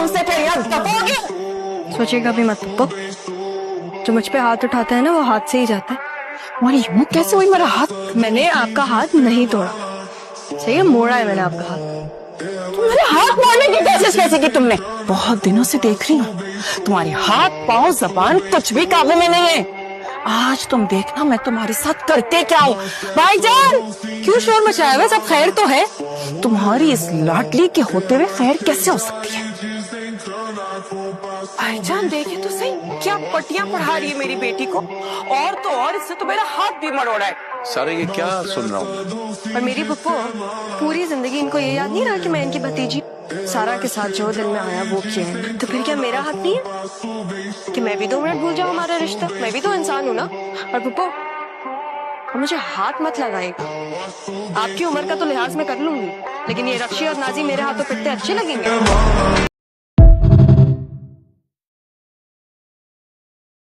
हमसे फिर यहाँ दबोगे? सोचेगा भी मत पप्पो, जो मुझ पे हाथ उठाता है ना वो हाथ से ही जाता है। तुम्हारी हिम्मत कैसे हुई मेरा हाथ? मैंने आपका हाथ नहीं तोड़ा, सही है, मोड़ा है मैंने आपका हाथ। मेरे हाथ मोड़ने की कोशिश कैसे की तुमने? बहुत दिनों से देख रही हूँ, तुम्हारे हाथ पाँव जबान कुछ भी काबू में नहीं है। आज तुम देखना मैं तुम्हारे साथ करके क्या हूँ। भाईजान, क्यों शोर मचाया हुआ? सब खैर तो है? तुम्हारी इस लाडली के होते हुए खैर कैसे हो सकती है? भाईजान देखिए तो सही, क्या पट्टियां पढ़ा रही है मेरी बेटी को, और तो और इससे तो मेरा हाथ भी मरोड़ा है। सारे ये क्या सुन रहा हूँ? और मेरी पप्पो, पूरी जिंदगी इनको ये याद नहीं रहा कि मैं इनकी भतीजी सारा के साथ जो दिल में आया वो किया है, तो फिर क्या मेरा हाथ नहीं है कि मैं भी 2 मिनट भूल जाऊं हमारा रिश्ता? मैं भी तो इंसान हूं ना। और पप्पो, और मुझे हाथ मत लगाएगा, आपकी उम्र का तो लिहाज में कर लूंगी, लेकिन ये रक्षी और नाजी मेरे हाथों पिटते अच्छे लगेंगे?